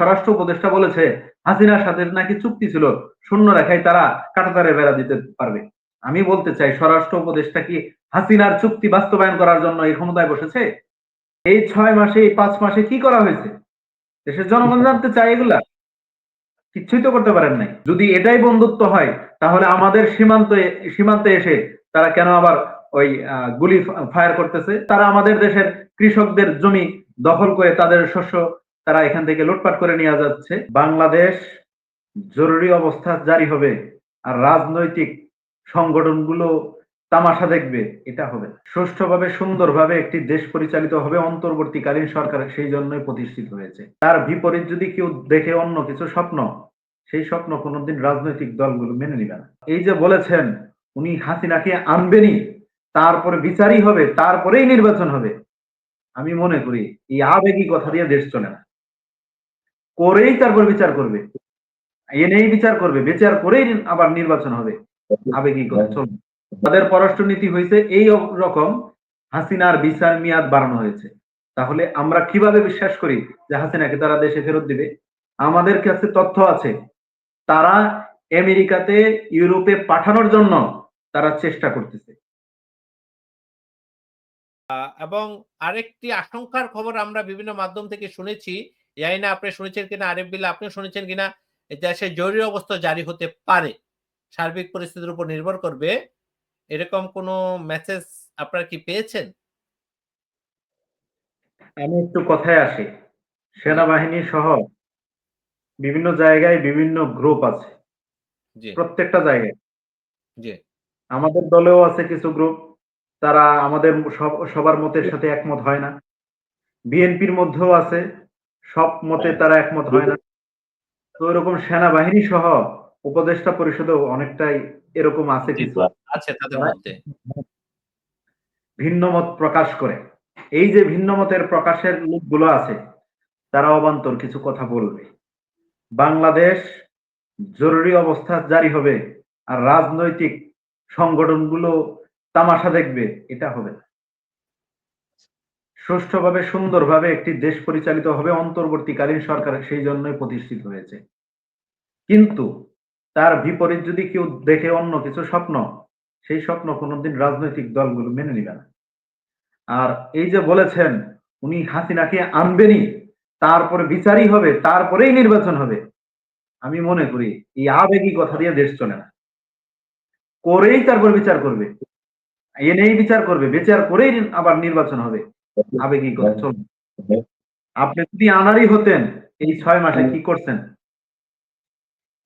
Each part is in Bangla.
স্বরাষ্ট্র উপদেষ্টা বলেছে হাসিনার সাথে নাকি চুক্তি ছিল, শূন্য রেখায় তারা কাঁটাতারে বেড়া দিতে পারবে। আমি বলতে চাই, স্বরাষ্ট্র উপদেষ্টা কি হাসিনার চুক্তি বাস্তবায়ন করার জন্য এই ক্ষমতায় বসেছে? এই 6 মাসে, এই 5 মাসে কি করা হয়েছে? দেশের জনগণ জানতে চায় এগুলা। কিচ্ছুই তো করতে পারেন নাই। যদি এটাই বন্ধুত্ব হয়, তাহলে আমাদের সীমান্তে এসে তারা কেন আবার ওই গুলি ফায়ার করতেছে? তারা আমাদের দেশের কৃষকদের জমি দখল করে তাদের শস্য তারা এখান থেকে লুটপাট করে নিয়ে যাচ্ছে। বাংলাদেশ জরুরি অবস্থা জারি হবে আর রাজনৈতিক সংগঠনগুলো তামাশা দেখবে, এটা হবে না। সুষ্ঠুভাবে সুন্দরভাবে একটি দেশ পরিচালিত হবে অন্তর্বর্তীকালীন সরকার সেই জন্যই প্রতিষ্ঠিত হয়েছে। তার বিপরীত যদি কেউ দেখে অন্য কিছু স্বপ্ন, সেই স্বপ্ন কোনোদিন রাজনৈতিক দলগুলো মেনে নিবে না। এই যে বলেছেন উনি হাসিনাকে আনবেনই, তারপরে বিচারই হবে, তারপরেই নির্বাচন হবে, আমি মনে করি এই আবেগী কথা দিয়ে দেশ চলে না। করেই তারপর বিচার করবে, এনেই বিচার করবে, বিচার করেই আবার নির্বাচন হবে, আবেগী কথা চলবে। তাদের পররাষ্ট্রনীতি হয়েছে এই রকম, হাসিনার বিচার মেয়াদ বাড়ানো হয়েছে। তাহলে আমরা কিভাবে বিশ্বাস করি যে হাসিনাকে তারা দেশে ফেরত দিবে? আমাদের কাছে তথ্য আছে, তারা আমেরিকাতে, ইউরোপে পাঠানোর জন্য তারা চেষ্টা করতেছে। এবং আরেকটি আশঙ্কার খবর আমরা বিভিন্ন মাধ্যম থেকে শুনেছি, জানি না আপনি শুনেছেন কিনা, আরিফ বিল্লাহ আপনিও শুনেছেন কিনা, দেশে জরুরি অবস্থা জারি হতে পারে, সার্বিক পরিস্থিতির উপর নির্ভর করবে, এরকম কোনো মেসেজ আপনারা কি পেয়েছেন? আমি একটু কথায় আসি। সেনাবাহিনী সহ বিভিন্ন জায়গায় বিভিন্ন গ্রুপ আছে, জি প্রত্যেকটা জায়গায়। জি আমাদের দলেও আছে কিছু গ্রুপ, তারা আমাদের সবার মতের সাথে একমত হয় না। বিএনপির মধ্যেও আছে, সব মতে তারা একমত হয় না। তো এরকম সেনাবাহিনী সহ উপদেষ্টা পরিষদেও অনেকটাই এরকম আছে জি কিছু, আছে তাদের তারা মধ্যে। ভিন্ন মত প্রকাশ করে। এই যে ভিন্ন মতের প্রকাশের লোকগুলো আছে, তারা অবান্তর কিছু কথা বলবে। বাংলাদেশ জরুরি অবস্থা জারি হবে আর রাজনৈতিক সংগঠনগুলো তামাশা দেখবে, এটা হবে না। সুষ্ঠুভাবে সুন্দরভাবে একটি দেশ পরিচালিত হবে অন্তর্বর্তীকালীন সরকার সেই জন্যই প্রতিষ্ঠিত হয়েছে। কিন্তু তার বিপরীত যদি কেউ দেখে অন্য কিছু স্বপ্ন, সেই স্বপ্ন কোনোদিন রাজনৈতিক দলগুলো মেনে নিবে না। আর এই যে বলেছেন উনি হাসিনাকে আনবেনই, তারপরে বিচারই হবে, তারপরেই নির্বাচন হবে, আমি মনে করি এই আবেগী কথা দিয়ে দেশ চলে না। করেই তারপর বিচার করবে, এনেই বিচার করবে, বিচার করেই আবার নির্বাচন হবে, আবেগী কথা চলবে। আপনি যদি আনারই হতেন, এই 6 মাসে কি করছেন?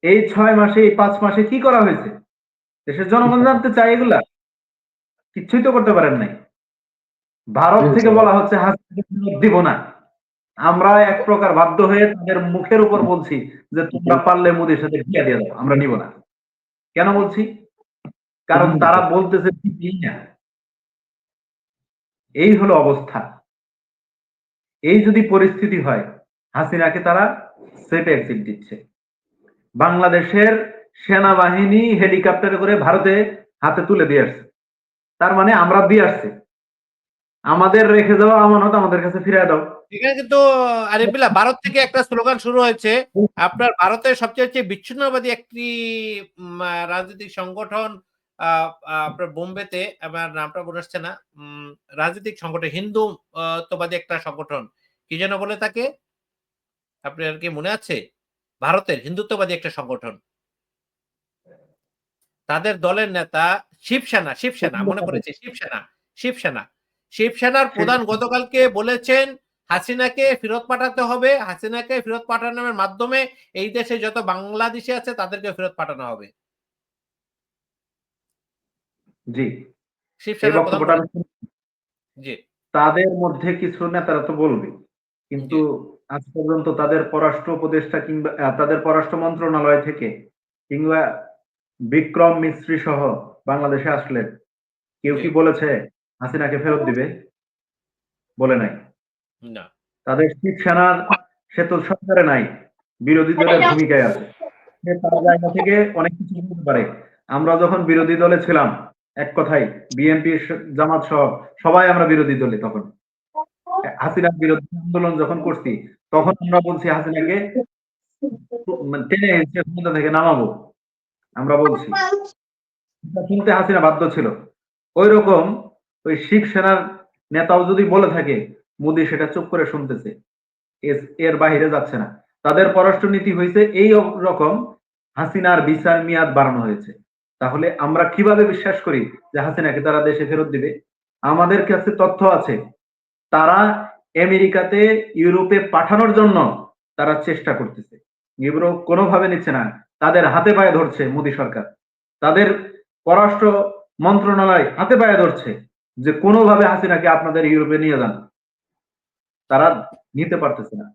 এই 6 মাসে, এই 5 মাসে কি করা হয়েছে? দেশের জনগণ জানতে চায় এগুলা। কিচ্ছুই তো করতে পারেন নাই। ভারত থেকে বলা হচ্ছে হাসিনাকে ফেরত দিব না। আমরা এক প্রকার বাধ্য হয়ে তাদের মুখের উপর বলছি যে তোমরা পারলে মোদির সাথে বিয়া দিয়ে দাও, আমরা নিব না। কেন বলছি? কারণ তারা বলতেছে দিই না। এই হলো অবস্থা। এই যদি পরিস্থিতি হয়, হাসিনাকে তারা সেফ এক্সিট দিচ্ছে। বাংলাদেশের সেনাবাহিনী হেলিকপ্টারে করে ভারতে হাতে তুলে দিয়ে আসছে। তার মানে আমরা দিয়ে আসছি, আমাদের রেখে যাওয়া আমানত আমাদের কাছে ফিরিয়ে দাও। এখানে কিন্তু আরিফ বিল্লাহ, ভারত থেকে একটা স্লোগান শুরু হয়েছে। আপনার ভারতের সবচেয়ে বিচ্ছিন্নবাদী একটি রাজনৈতিক সংগঠন, আপনার বোম্বেতে, আমার নামটা মনে আসছে না, রাজনৈতিক সংগঠন, হিন্দুত্ববাদী একটা সংগঠন, কি যেন বলে তাকে, আপনার কি মনে আছে? ভারতের হিন্দুত্ববাদী একটা সংগঠন, তাদের দলের নেতা শিবসেনা মনে পড়েছে, শিবসেনার প্রধান গতকালকে বলেছেন হাসিনাকে ফেরত পাঠাতে হবে, হাসিনাকে ফেরত পাঠানোর মাধ্যমে এই দেশে যত বাংলাদেশি আছে তাদেরকে ফেরত পাঠানো হবে। জি, এই শিবসেনার প্রধান বক্তব্যটা জি তাদের মধ্যে কিছু নেতারা তো বলবে, কিন্তু জি আজ পর্যন্ত তাদের পররাষ্ট্র উপদেষ্টা কিংবা তাদের পররাষ্ট্র মন্ত্রণালয় থেকে কিংবা বিক্রম মিস্ত্রি সহ বাংলাদেশে আসলেন, কেউ জি কি বলেছে হাসিনাকে ফেরত দিবে? বলে নাই। না তাদের শিবসেনার সে তো সরকারে নাই, বিরোধী দলের ভূমিকায় আছে। সে তার জায়গা থেকে অনেক কিছু বলতে পারে। আমরা যখন বিরোধী দলে ছিলাম, এক কথায় বিএনপি, জামাত সহ সবাই আমরা বিরোধী দলে, তখন হাসিনার বিরুদ্ধে আন্দোলন যখন করছি, তখন আমরা বলছি হাসিনাকে টেনে হিঁচড়ে ক্ষমতা থেকে নামাবো, আমরা বলছি। এটা শুনতে হাসিনা বাধ্য ছিল। ওইরকম ওই শিখ সেনার নেতাও যদি বলে থাকে, মোদী সেটা চুপ করে শুনতেছে, এর বাইরে যাচ্ছে না। তাদের পররাষ্ট্রনীতি হয়েছে এই রকম, হাসিনার বিচার মেয়াদ বাড়ানো হয়েছে। তাহলে আমরা কিভাবে বিশ্বাস করি যে হাসিনাকে তারা দেশে ফেরত দিবে? আমাদের কাছে তথ্য আছে, তারা আমেরিকাতে, ইউরোপে পাঠানোর জন্য তারা চেষ্টা করতেছে। ইউরোপ কোনোভাবে নিচ্ছে না, তাদের হাতে পায়ে ধরছে মোদী সরকার, তাদের পররাষ্ট্র মন্ত্রণালয় হাতে পায়ে ধরছে যে কোনোভাবে হাসিনাকে আপনাদের ইউরোপে নিয়ে যান। তারা নিতে পারতেছে না,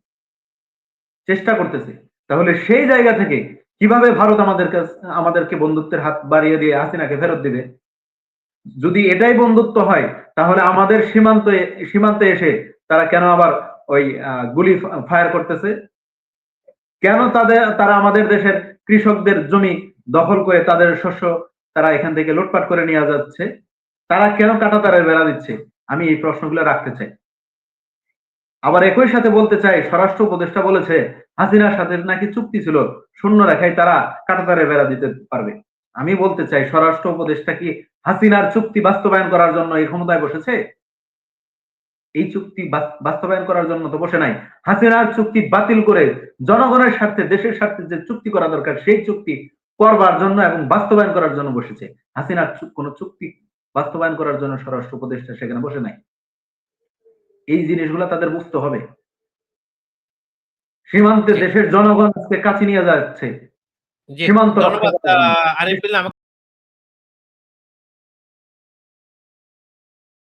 চেষ্টা করতেছে। তাহলে সেই জায়গা থেকে কিভাবে ভারত আমাদেরকে বন্ধুত্বের হাত বাড়িয়ে দিয়ে হাসিনাকে ফেরত দিবে? যদি এটাই বন্ধুত্ব হয়, তাহলে আমাদের সীমান্তে এসে তারা কেন আবার ওই গুলি ফায়ার করতেছে? কেন তারা আমাদের দেশের কৃষকদের জমি দখল করে তাদের শস্য তারা এখান থেকে লুটপাট করে নিয়ে যাচ্ছে? তারা কেন কাঁটাতারের বেড়া দিচ্ছে? আমি এই প্রশ্নগুলো রাখতে চাই। আবার একই সাথে বলতে চাই, স্বরাষ্ট্র উপদেষ্টা বলেছে হাসিনার সাথে নাকি চুক্তি ছিল, শূন্য রেখায় তারা কাঁটাতারের বেড়া দিতে পারবে। আমি বলতে চাই, স্বরাষ্ট্র উপদেষ্টা কি হাসিনার চুক্তি বাস্তবায়ন করার জন্য এই ক্ষমতায় বসেছে? এই চুক্তি বাস্তবায়ন করার জন্য তো বসে নাই। হাসিনার চুক্তি বাতিল করে জনগণের স্বার্থে, দেশের স্বার্থে যে চুক্তি করা দরকার সেই চুক্তি করবার জন্য এবং বাস্তবায়ন করার জন্য বসেছে। হাসিনার কোন চুক্তি বাস্তবায়ন করার জন্য স্বরাষ্ট্র উপদেষ্টা সেখানে বসে নাই। এই জিনিসগুলো তাদের বুঝতে হবে। সীমান্তে দেশের জনগণ আজকে কাছে নিয়ে যাচ্ছে, জি, সীমান্ত রক্ষা ধন্যবাদ করার জন্য। আরিফ বিল্লাহ।